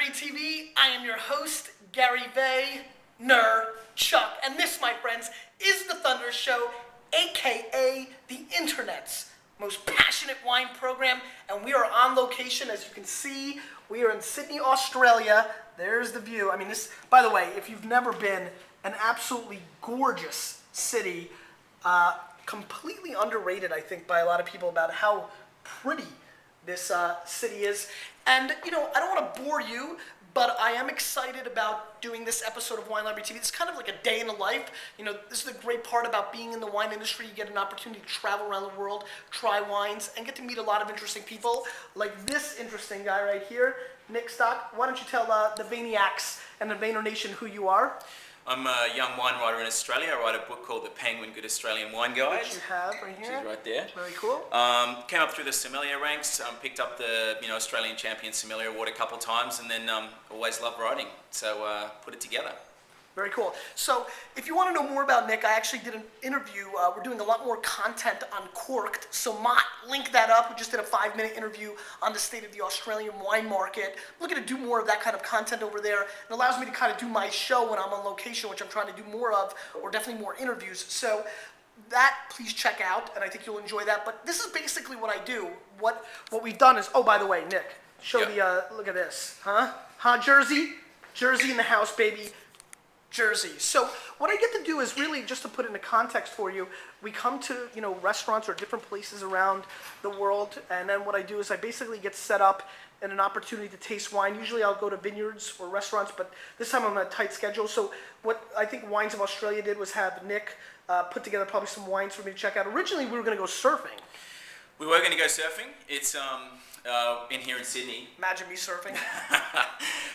WineLibraryTV. I am your host, Gary Chuck, and this, my friends, is the Thunder Show, aka the Internet's most passionate wine program, and we are on location. As you can see, we are in Sydney, Australia. There's the view. I mean, this, by the way, if you've never been, an absolutely gorgeous city, completely underrated, I think, by a lot of people about how pretty this city is. And, you know, I don't want to bore you, but I am excited about doing this episode of Wine Library TV. It's kind of like a day in the life. You know, this is the great part about being in the wine industry. You get an opportunity to travel around the world, try wines, and get to meet a lot of interesting people, like this interesting guy right here, Nick Stock. Why don't you tell the Vaniacs and the Vayner Nation who you are? I'm a young wine writer in Australia. I write a book called The Penguin Good Australian Wine Guide. Which you have right here. Which is right there. Very cool. Came up through the sommelier ranks, picked up the Australian Champion Sommelier Award a couple of times, and then always loved writing. So put it together. Very cool. So if you want to know more about Nick, I actually did an interview. We're doing a lot more content on Corked. So Mott, link that up. We just did a 5-minute interview on the state of the Australian wine market. I'm looking to do more of that kind of content over there. It allows me to kind of do my show when I'm on location, which I'm trying to do more of, or definitely more interviews. So that, please check out, and I think you'll enjoy that. But this is basically what I do. What we've done is, oh, by the way, Nick, show the, look at this. Jersey? Jersey in the house, baby. Jersey. So what I get to do is really, just to put it into context for you, we come to, restaurants or different places around the world, and then what I do is I basically get set up in an opportunity to taste wine. Usually I'll go to vineyards or restaurants, but this time I'm on a tight schedule. So what I think Wines of Australia did was have Nick put together probably some wines for me to check out. Originally we were going to go surfing. We were going to go surfing. It's in here in Sydney. Imagine me surfing.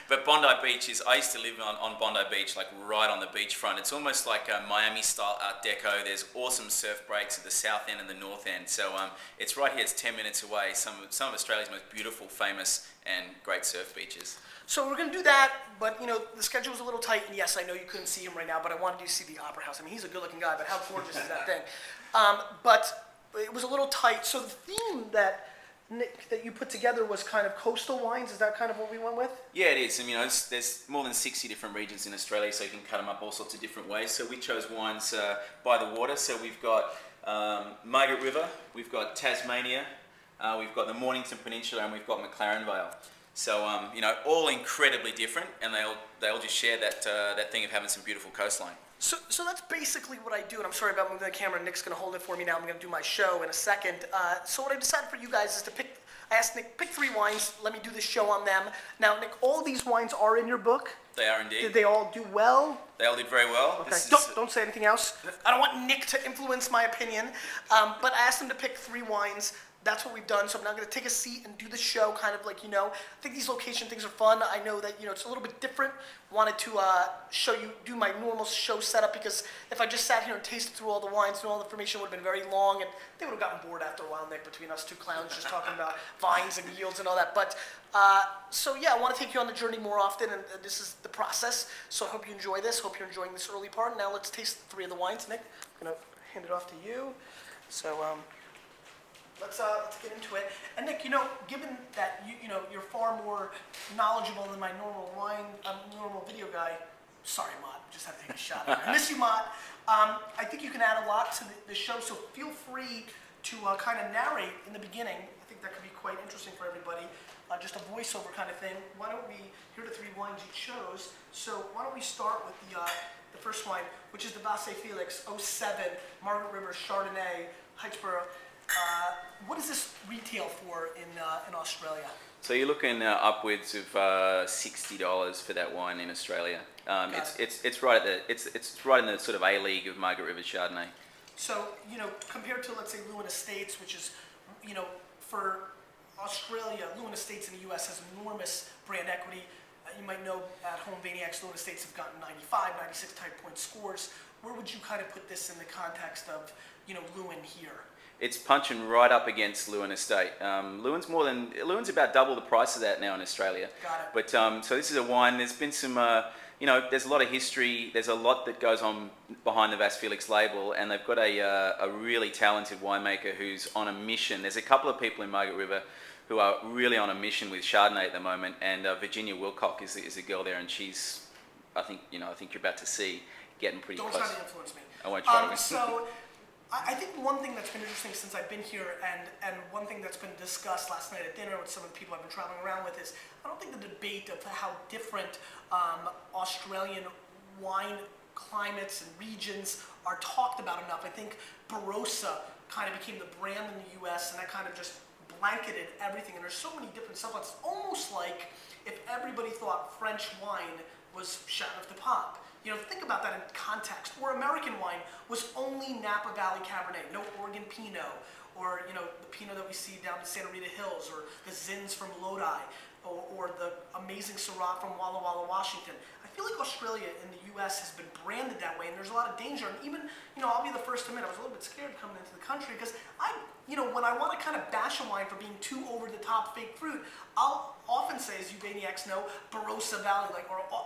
But Bondi Beach is, I used to live on Bondi Beach, like right on the beachfront. It's almost like a Miami-style Art Deco. There's awesome surf breaks at the south end and the north end. So it's right here, it's 10 minutes away. Some of Australia's most beautiful, famous, and great surf beaches. So we're going to do that, but the schedule was a little tight, and yes, I know you couldn't see him right now, but I wanted you to see the Opera House. I mean, he's a good-looking guy, but how gorgeous is that thing? But it was a little tight. So the theme that Nick, that you put together was kind of coastal wines. Is that kind of what we went with? Yeah, it is. I mean, there's more than 60 different regions in Australia, so you can cut them up all sorts of different ways. So we chose wines by the water. So we've got Margaret River, we've got Tasmania, we've got the Mornington Peninsula, and we've got McLaren Vale. So all incredibly different, and they all just share that thing of having some beautiful coastline. So that's basically what I do, and I'm sorry about moving the camera. Nick's going to hold it for me now. I'm going to do my show in a second. So what I decided for you guys is to pick, I asked Nick, pick 3 wines. Let me do this show on them. Now, Nick, all these wines are in your book? They are indeed. Did they all do well? They all did very well. Okay. Don't say anything else. I don't want Nick to influence my opinion. But I asked him to pick 3 wines. That's what we've done, so I'm now going to take a seat and do the show kind of like, I think these location things are fun. I know that, it's a little bit different. Wanted to do my normal show setup, because if I just sat here and tasted through all the wines and all the information, would have been very long, and they would have gotten bored after a while, Nick, between us 2 clowns just talking about vines and yields and all that. But, so yeah, I want to take you on the journey more often, and this is the process. So I hope you enjoy this. Hope you're enjoying this early part. Now let's taste 3 of the wines. Nick, I'm going to hand it off to you. So, Let's get into it. And Nick, given that you're far more knowledgeable than my normal video guy. Sorry, Mott, just had to take a shot. I miss you, Mott. I think you can add a lot to the show, so feel free to kind of narrate in the beginning. I think that could be quite interesting for everybody. Just a voiceover kind of thing. Why don't we? Here are the 3 wines you chose. So why don't we start with the first wine, which is the Vasse Felix 07 Margaret River Chardonnay, Heightsboro. What does this retail for in Australia? So you're looking upwards of $60 for that wine in Australia. It's right at it's right in the sort of A league of Margaret River Chardonnay. So compared to, let's say, Lewin Estates, which is for Australia, Lewin Estates in the U.S. has enormous brand equity. You might know at home, Vaniacs, Lewin Estates have gotten 95, 96 type point scores. Where would you kind of put this in the context of Lewin here? It's punching right up against Lewin Estate. Lewin's about double the price of that now in Australia. Got it. But so this is a wine. There's been some, there's a lot of history. There's a lot that goes on behind the Vasse Felix label, and they've got a really talented winemaker who's on a mission. There's a couple of people in Margaret River who are really on a mission with Chardonnay at the moment. And Virginia Wilcock is a girl there, and she's, I think you're about to see, getting pretty Don't close. try to influence me. I won't try to. So, I think one thing that's been interesting since I've been here, and one thing that's been discussed last night at dinner with some of the people I've been traveling around with is, I don't think the debate of how different Australian wine climates and regions are talked about enough. I think Barossa kind of became the brand in the U.S. and that kind of just blanketed everything. And there's so many different subplots. It's almost like if everybody thought French wine was Chateau de Pop. You know, think about that in context. Or American wine was only Napa Valley Cabernet, no Oregon Pinot, or the Pinot that we see down in Santa Rita Hills, or the Zins from Lodi, or the amazing Syrah from Walla Walla, Washington. I feel like Australia in the U.S. has been branded that way, and there's a lot of danger. And even, I'll be the first to admit, I was a little bit scared coming into the country because when I want to kind of bash a wine for being too over-the-top fake fruit, I'll often say, as you maniacs know, Barossa Valley,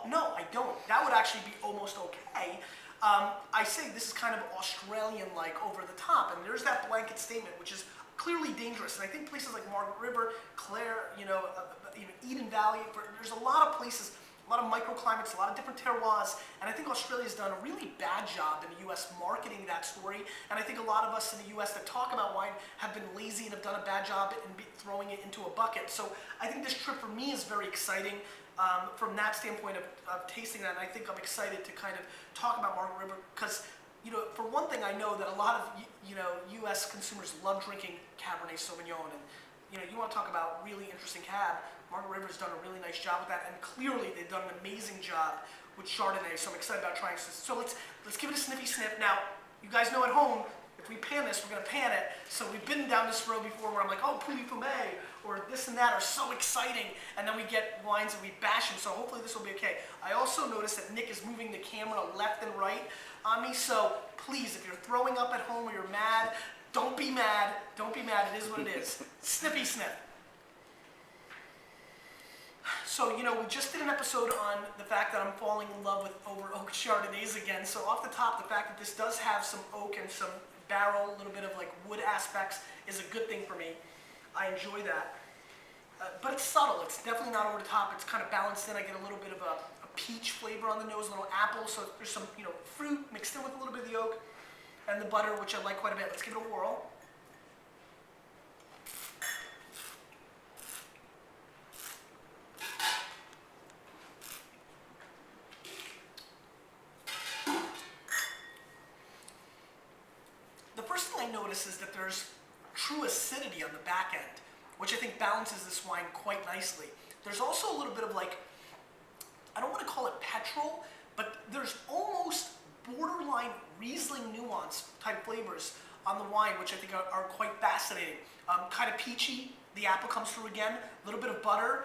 no, I don't. That would actually be almost okay. I say this is kind of Australian-like, over the top, and there's that blanket statement, which is clearly dangerous. And I think places like Margaret River, Clare, even Eden Valley, there's a lot of places, a lot of microclimates, a lot of different terroirs, and I think Australia's done a really bad job in the U.S. marketing that story, and I think a lot of us in the U.S. that talk about wine have been lazy and have done a bad job in throwing it into a bucket. So I think this trip for me is very exciting from that standpoint of tasting that, and I think I'm excited to kind of talk about Margaret River because, for one thing, I know that a lot of, U.S. consumers love drinking Cabernet Sauvignon, and, you want to talk about really interesting cab. Margaret River's done a really nice job with that, and clearly they've done an amazing job with Chardonnay, so I'm excited about trying this. So let's give it a sniffy sniff. Now, you guys know at home, if we pan this, we're going to pan it. So we've been down this road before where I'm like, oh, poulet fumé, or this and that are so exciting, and then we get wines and we bash them, so hopefully this will be okay. I also noticed that Nick is moving the camera left and right on me, so please, if you're throwing up at home or you're mad, don't be mad. Don't be mad. It is what it is. Snippy snip. So, we just did an episode on the fact that I'm falling in love with over oak Chardonnays again. So off the top, the fact that this does have some oak and some barrel, a little bit of wood aspects is a good thing for me. I enjoy that. But it's subtle. It's definitely not over the top. It's kind of balanced in. I get a little bit of a peach flavor on the nose, a little apple. So there's some, fruit mixed in with a little bit of the oak and the butter, which I like quite a bit. Let's give it a whirl. The first thing I notice is that there's true acidity on the back end, which I think balances this wine quite nicely. There's also a little bit of I don't want to call it petrol, but there's almost borderline Riesling nuance type flavors on the wine, which I think are quite fascinating. Kind of peachy, the apple comes through again, a little bit of butter,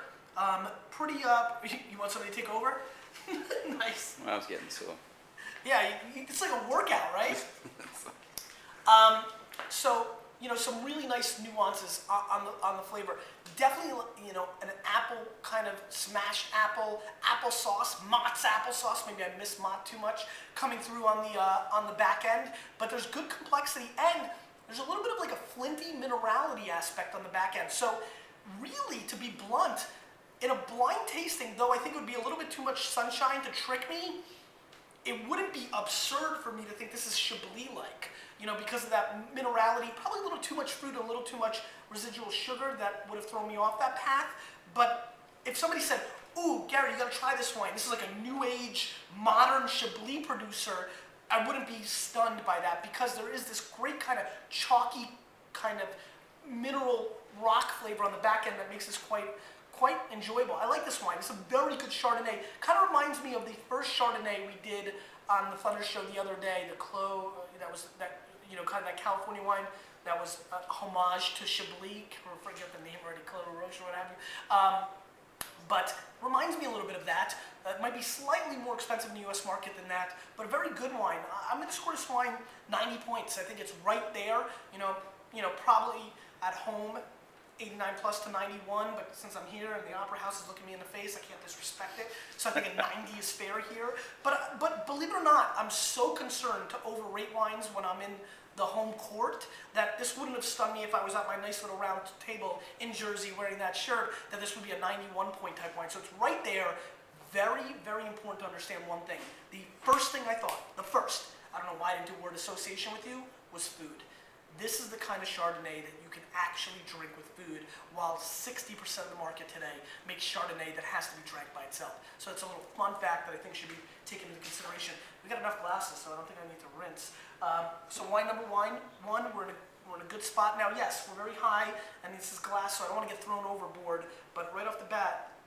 pretty, you want somebody to take over? Nice. I was getting sore. Yeah, it's like a workout, right? So, some really nice nuances on the flavor. Definitely, an apple kind of smashed applesauce, Mott's applesauce. Maybe I miss Mott too much coming through on the back end. But there's good complexity, and there's a little bit of a flinty minerality aspect on the back end. So, really, to be blunt, in a blind tasting, though I think it would be a little bit too much sunshine to trick me, it wouldn't be absurd for me to think this is Chablis-like. Because of that minerality, probably a little too much fruit, a little too much residual sugar that would have thrown me off that path. But if somebody said, ooh, Gary, you gotta try this wine. This is like a new age, modern Chablis producer, I wouldn't be stunned by that because there is this great kind of chalky, kind of mineral rock flavor on the back end that makes this quite enjoyable. I like this wine. It's a very good Chardonnay. Kind of reminds me of the first Chardonnay we did on the Thunder Show the other day, the Clos, kind of that California wine that was a homage to Chablis. I forget the name already, Clos Roche or what have you. But reminds me a little bit of that. It might be slightly more expensive in the U.S. market than that, but a very good wine. I'm going to score this wine 90 points. I think it's right there. Probably at home 89 plus to 91, but since I'm here and the Opera House is looking me in the face, I can't disrespect it. So so I think a 90 is fair here. But believe it or not, I'm so concerned to overrate wines when I'm in the home court that this wouldn't have stunned me if I was at my nice little round table in Jersey wearing that shirt, that this would be a 91 point type wine. So it's right there. Very, very important to understand one thing. The first thing I thought, I don't know why I didn't do word association with you, was food. This is the kind of Chardonnay that you can actually drink with food, while 60% of the market today makes Chardonnay that has to be drank by itself. So it's a little fun fact that I think should be taken into consideration. We got enough glasses, so I don't think I need to rinse. So wine number one, we're in a good spot. Now, yes, we're very high, and this is glass, so I don't want to get thrown overboard, but right off the bat,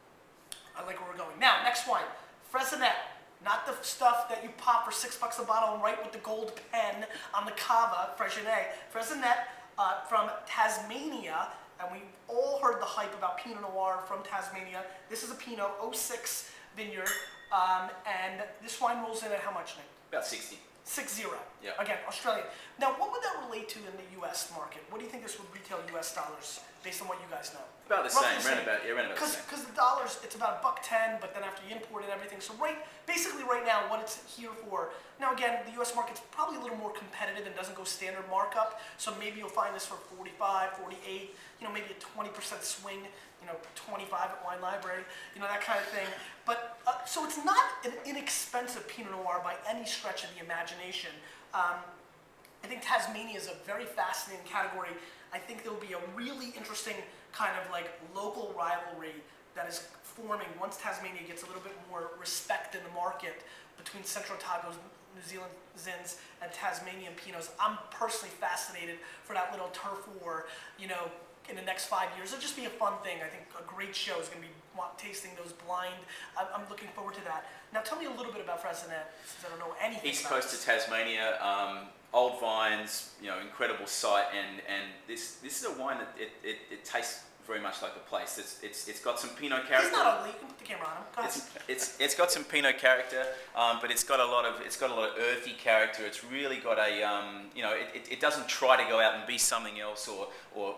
I like where we're going. Now, next wine, Freixenet. Not the stuff that you pop for $6 a bottle and write with the gold pen on the cava, Freixenet. Freixenet from Tasmania, and we've all heard the hype about Pinot Noir from Tasmania. This is a Pinot 06 vineyard, and this wine rolls in at how much, Nick? About 60. 6-0. Yeah. Again, Australian. Now, what would that relate to in the U.S. market? What do you think this would retail U.S. dollars based on what you guys know? About the Roughly same, around about the same. Because the dollars, it's about $1.10, but then after you import and everything. So basically right now, what it's here for. Now again, the U.S. market's probably a little more competitive and doesn't go standard markup. So maybe you'll find this for 45, 48, maybe a 20% swing, 25 at Wine Library, that kind of thing. But so it's not an inexpensive Pinot Noir by any stretch of the imagination. I think Tasmania is a very fascinating category. I think there'll be a really interesting kind of like local rivalry that is forming once Tasmania gets a little bit more respect in the market between Central Otago's New Zealand Zins and Tasmanian Pinots. I'm personally fascinated for that little turf war, in the next 5 years. It'll just be a fun thing. I think a great show is going to be tasting those blind. I'm looking forward to that. Now tell me a little bit about Freixenet, since I don't know anything East about coast of Tasmania, old vines, incredible site, and this is a wine that it tastes very much like the place. It's got some Pinot character. He's not ugly. You can put the camera on him. Go ahead. It's got some Pinot character, but it's got a lot of earthy character. It's really got a it doesn't try to go out and be something else or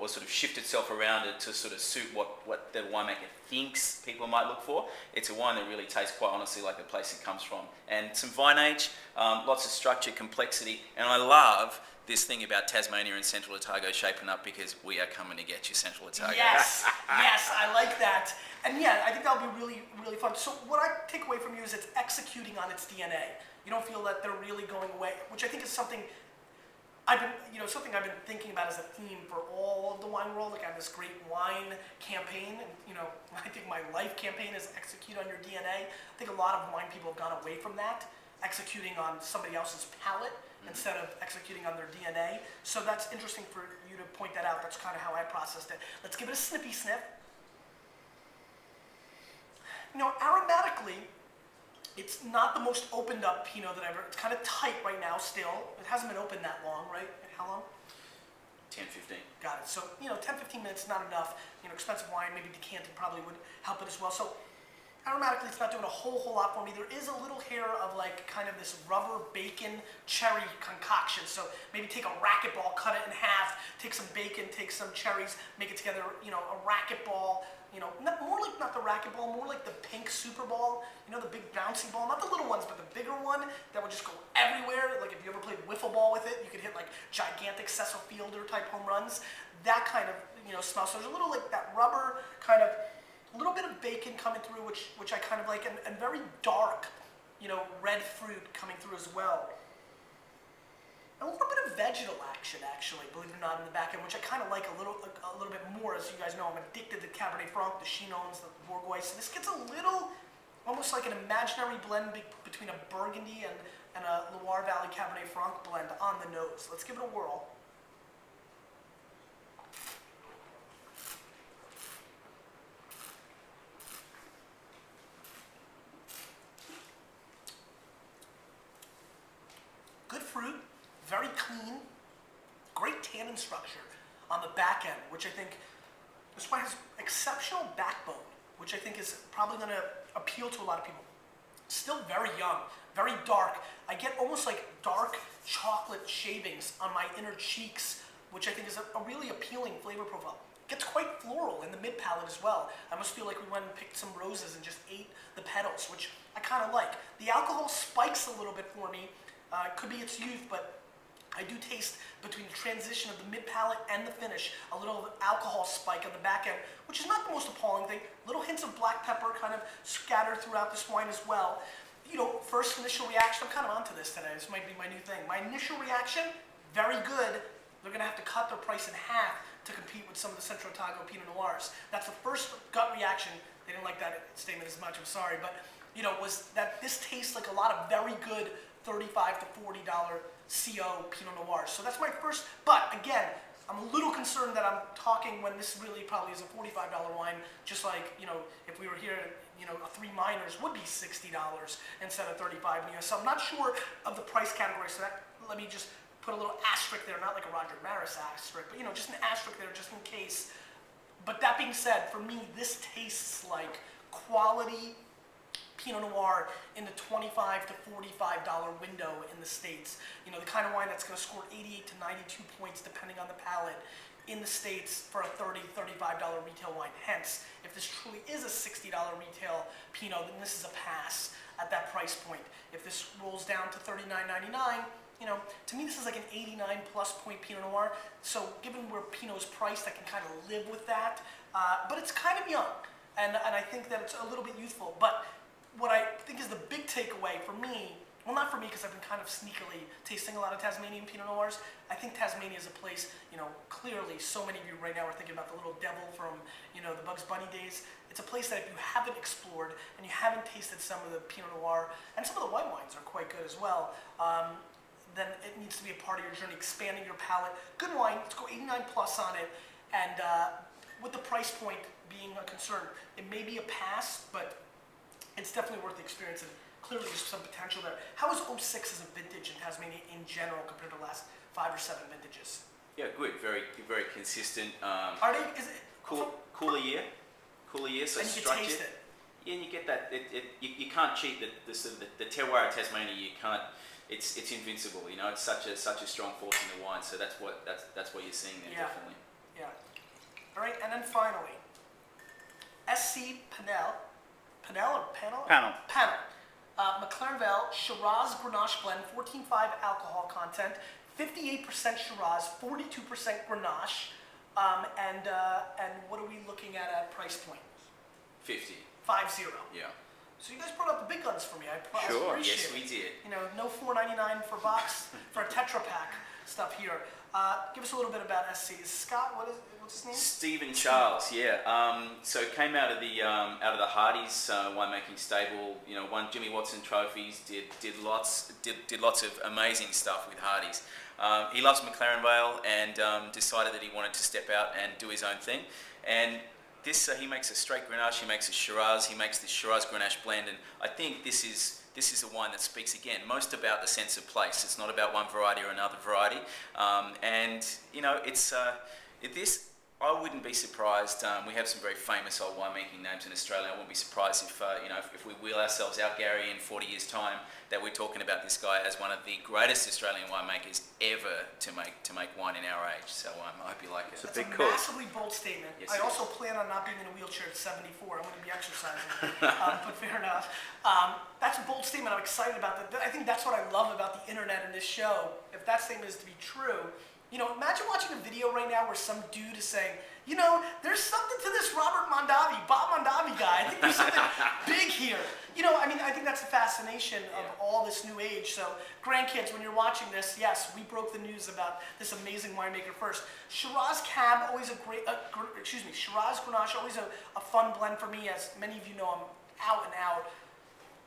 sort of shift itself around it to sort of suit what the winemaker thinks people might look for. It's a wine that really tastes quite honestly like the place it comes from, and some vine age, lots of structure, complexity, and I love this thing about Tasmania and Central Otago shaping up, because we are coming to get you, Central Otago. Yes, yes, I like that. And yeah, I think that'll be really, really fun. So what I take away from you is it's executing on its DNA. You don't feel that they're really going away, which I think is something I've been thinking about as a theme for all of the wine world. Like I have this great wine campaign, and I think my life campaign is execute on your DNA. I think a lot of wine people have gone away from that, executing on somebody else's palate instead of executing on their DNA. So that's interesting for you to point that out. That's kind of how I processed it. Let's give it a snippy sniff. Aromatically, it's not the most opened up Pinot that ever. It's kind of tight right now still. It hasn't been open that long, right? How long? 10, 15. Got it. So, 10, 15 minutes, not enough. Expensive wine, maybe decanted probably would help it as well. So aromatically, it's not doing a whole lot for me. There is a little hair of like kind of this rubber bacon cherry concoction. So maybe take a racquetball, cut it in half, take some bacon, take some cherries, make it together, a racquetball. Not the racquetball, more like the pink Super Ball. The big bouncy ball, not the little ones, but the bigger one that would just go everywhere. Like if you ever played wiffle ball with it, you could hit like gigantic Cecil Fielder type home runs. That kind of, smell. So there's a little like that rubber kind of, a little bit of bacon coming through, which I kind of like, and very dark, red fruit coming through as well. And a little bit of vegetal action, actually, believe it or not, in the back end, which I kind of like a little bit more. As you guys know, I'm addicted to Cabernet Franc, the Chinons, the Bourgogne. So this gets a little, almost like an imaginary blend between a Burgundy and a Loire Valley Cabernet Franc blend on the nose. Let's give it a whirl. Good fruit, very clean, great tannin structure on the back end, which I think this wine has exceptional backbone, which I think is probably going to appeal to a lot of people. Still very young, very dark. I get almost like dark chocolate shavings on my inner cheeks, which I think is a really appealing flavor profile. gets quite floral in the mid palate as well. I almost feel like we went and picked some roses and just ate the petals, which I kind of like. The alcohol spikes a little bit for me. It could be its youth, but I do taste, between the transition of the mid palate and the finish, a little alcohol spike on the back end, which is not the most appalling thing. Little hints of black pepper kind of scattered throughout this wine as well. You know, first initial reaction, I'm kind of onto this today. This might be my new thing. My initial reaction, very good. They're going to have to cut their price in half to compete with some of the Centro Otago Pinot Noirs. That's the first gut reaction. They didn't like that statement as much, I'm sorry, but you know, was that this tastes like a lot of very good $35 to $40 CO Pinot Noirs. So that's my first, but again, I'm a little concerned that I'm talking when this really probably is a $45 wine, just like, you know, if we were here, you know, a Three Minors would be $60 instead of $35. You know, so I'm not sure of the price category, so that, let me just put a little asterisk there, not like a Roger Maris asterisk, but you know, just an asterisk there just in case. But that being said, for me, this tastes like quality Pinot Noir in the $25 to $45 window in the States. You know, the kind of wine that's going to score 88 to 92 points depending on the palate in the States for a $30, $35 retail wine. Hence, if this truly is a $60 retail Pinot, then this is a pass at that price point. If this rolls down to $39.99, you know, to me this is like an 89 plus point Pinot Noir. So given where Pinot's priced, I can kind of live with that. But it's kind of young, and I think that it's a little bit youthful. But what I think is the big takeaway for me, well, not for me because I've been kind of sneakily tasting a lot of Tasmanian Pinot Noirs. I think Tasmania is a place, you know, clearly so many of you right now are thinking about the little devil from, you know, the Bugs Bunny days. It's a place that if you haven't explored and you haven't tasted some of the Pinot Noir, and some of the white wines are quite good as well, then it needs to be a part of your journey, expanding your palate. Good wine, let's go 89 plus on it, and with the price point being a concern, it may be a pass, but it's definitely worth the experience, and clearly there's some potential there. How is 06 as a vintage in Tasmania in general compared to the last 5 or 7 vintages? Yeah, good. Very, very consistent. Are they? Is it cooler year? Cooler year. So and you can structured. taste it. Yeah, and you get that. You can't cheat the sort of the terroir of Tasmania. You can't. It's invincible. You know, it's such a strong force in the wine. So that's what you're seeing there. Yeah. Definitely. Yeah. All right, and then finally, SC Panel. Panel or panel? Panel. Panel. McLaren Vale Shiraz Grenache blend, 14.5 alcohol content, 58% Shiraz, 42% Grenache, and what are we looking at price point? 50. 50. Yeah. So you guys brought up the big guns for me. I Sure. appreciate Yes, it. we did. You know, no $4.99 for box for a Tetra Pak stuff here. Give us a little bit about SC. Scott, what's his name? Stephen Charles, yeah. So came out of the Hardy's winemaking stable. You know, won Jimmy Watson trophies. Did lots of amazing stuff with Hardy's. He loves McLaren Vale and decided that he wanted to step out and do his own thing. And this he makes a straight Grenache. He makes a Shiraz. He makes this Shiraz Grenache blend. And I think this is a wine that speaks again most about the sense of place. It's not about one variety or another variety. And you know, it's this. I wouldn't be surprised. We have some very famous old winemaking names in Australia. I wouldn't be surprised if you know, if we wheel ourselves out, Gary, in 40 years' time, that we're talking about this guy as one of the greatest Australian winemakers ever to make wine in our age. So I hope you like it. That's big a call. massively bold statement. Yes, I it also plan on not being in a wheelchair at 74. I'm going to be exercising, but fair enough. That's a bold statement. I'm excited about that. I think that's what I love about the internet and this show. If that statement is to be true, you know, imagine watching a video right now where some dude is saying, you know, there's something to this Bob Mondavi guy. I think there's something big here. You know, I mean, I think that's the fascination of all this new age. So, grandkids, when you're watching this, yes, we broke the news about this amazing winemaker first. Shiraz Cab, always a great, Shiraz Grenache, always a fun blend for me. As many of you know, I'm out and out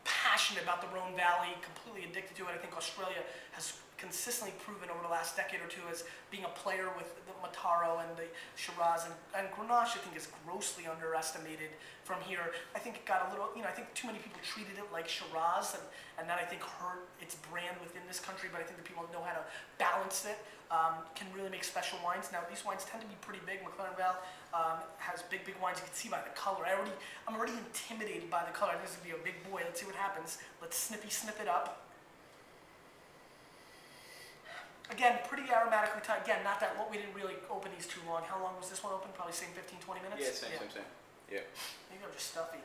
passionate about the Rhone Valley, completely addicted to it. I think Australia has consistently proven over the last decade or two as being a player with the Mataro and the Shiraz, and Grenache I think is grossly underestimated from here. I think it got a little, you know, I think too many people treated it like Shiraz, and that I think hurt its brand within this country, but I think the people know how to balance it, can really make special wines. Now these wines tend to be pretty big. McLaren Vale has big wines. You can see by the color. I'm already intimidated by the color. I think this is gonna be a big boy. Let's see what happens. Let's sniff it up. Again, pretty aromatically tight. Again, not that we didn't really open these too long. How long was this one open? Probably same 15, 20 minutes? Yeah, same. Yeah. Maybe I'm just stuffy.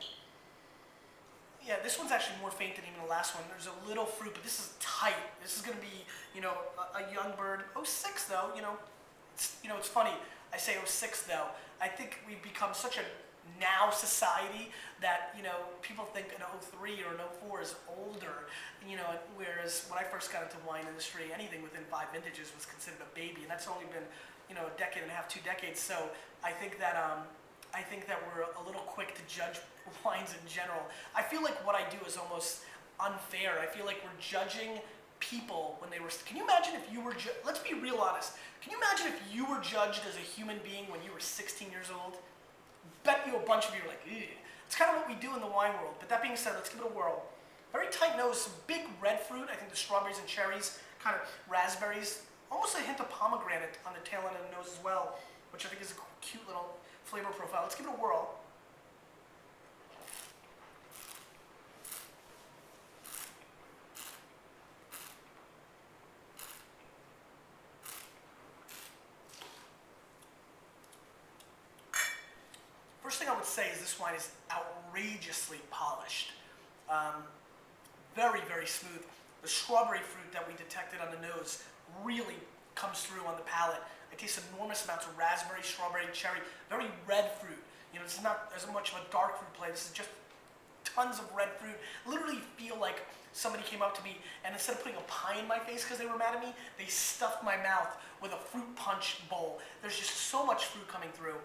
Yeah, this one's actually more faint than even the last one. There's a little fruit, but this is tight. This is going to be, a young bird. 06 though, it's funny. I say 06 though. I think we've become such a now society that, people think an 03 or an 04 is older, whereas when I first got into the wine industry, anything within 5 vintages was considered a baby, and that's only been, a decade and a half, 2 decades. So I think that we're a little quick to judge wines in general. I feel like what I do is almost unfair. I feel like we're judging people when they were. Can you imagine if you were? Let's be real honest. Can you imagine if you were judged as a human being when you were 16 years old? Bet you a bunch of you are like, ew. It's kind of what we do in the wine world. But that being said, let's give it a whirl. Very tight nose, some big red fruit. I think the strawberries and cherries, kind of raspberries, almost a hint of pomegranate on the tail end of the nose as well, which I think is a cute little flavor profile. Let's give it a whirl. First thing I would say is this wine is outrageously polished. Very, very smooth. The strawberry fruit that we detected on the nose really comes through on the palate. I taste enormous amounts of raspberry, strawberry, cherry, very red fruit. This is not as much of a dark fruit play. This is just tons of red fruit. Literally feel like somebody came up to me and instead of putting a pie in my face because they were mad at me, they stuffed my mouth with a fruit punch bowl. There's just so much fruit coming through.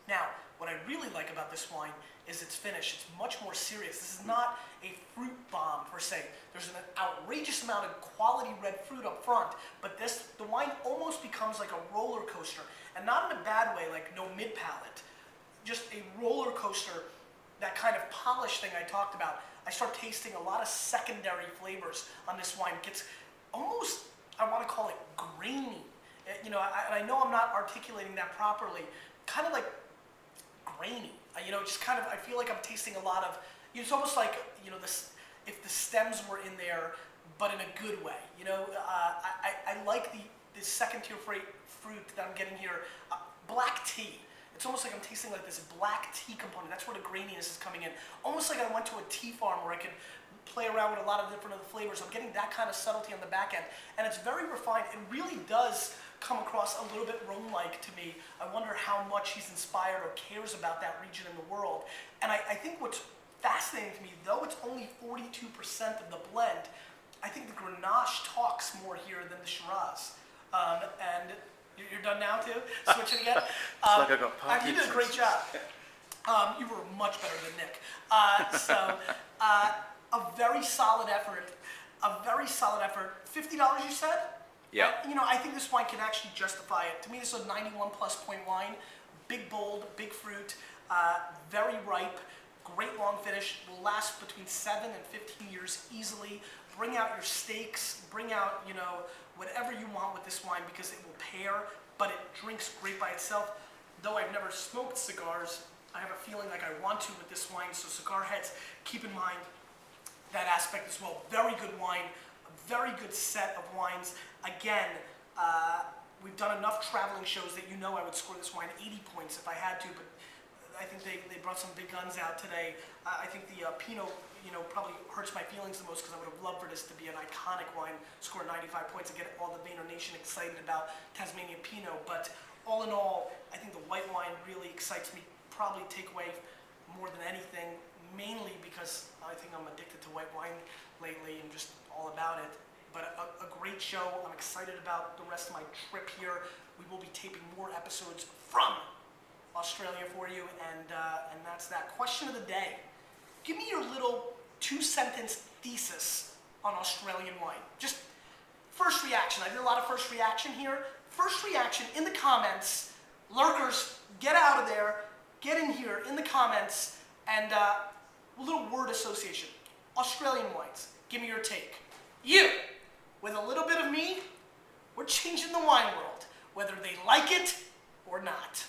Now, what I really like about this wine is its finish. It's much more serious. This is not a fruit bomb per se. There's an outrageous amount of quality red fruit up front, but the wine almost becomes like a roller coaster, and not in a bad way, like no mid-palate. Just a roller coaster, that kind of polish thing I talked about. I start tasting a lot of secondary flavors on this wine. It gets almost, I want to call it grainy. I know I'm not articulating that properly. Kind of like grainy. Just kind of, I feel like I'm tasting a lot of, it's almost like, if the stems were in there, but in a good way. I like the second tier fruit that I'm getting here. Black tea. It's almost like I'm tasting like this black tea component. That's where the graininess is coming in. Almost like I went to a tea farm where I could play around with a lot of different other flavors. I'm getting that kind of subtlety on the back end. And it's very refined. It really does come across a little bit Rome-like to me. I wonder how much he's inspired or cares about that region in the world. And I think what's fascinating to me, though it's only 42% of the blend, I think the Grenache talks more here than the Shiraz. And you're done now too? Switch it again? It's like I got Parkinson's. You did a great job. You were much better than Nick. A very solid effort. $50 you said? Yeah. I think this wine can actually justify it. To me, this is a 91 plus point wine. Big bold, big fruit, very ripe, great long finish, will last between 7 and 15 years easily. Bring out your steaks, bring out, whatever you want with this wine because it will pair, but it drinks great by itself. Though I've never smoked cigars, I have a feeling like I want to with this wine, so cigar heads, keep in mind that aspect as well. Very good wine, a very good set of wines. Again, we've done enough traveling shows that I would score this wine 80 points if I had to, but I think they brought some big guns out today. I think the Pinot, probably hurts my feelings the most because I would have loved for this to be an iconic wine, score 95 points and get all the Vayner Nation excited about Tasmanian Pinot. But all in all, I think the white wine really excites me, probably take away more than anything, mainly because I think I'm addicted to white wine lately and just all about it. But a great show. I'm excited about the rest of my trip here. We will be taping more episodes from Australia for you, and that's that. Question of the day. Give me your little 2-sentence thesis on Australian wine. Just first reaction. I did a lot of first reaction here. First reaction in the comments. Lurkers, get out of there. Get in here in the comments, and a little word association. Australian wines. Give me your take. You, with a little bit of me, we're changing the wine world, whether they like it or not.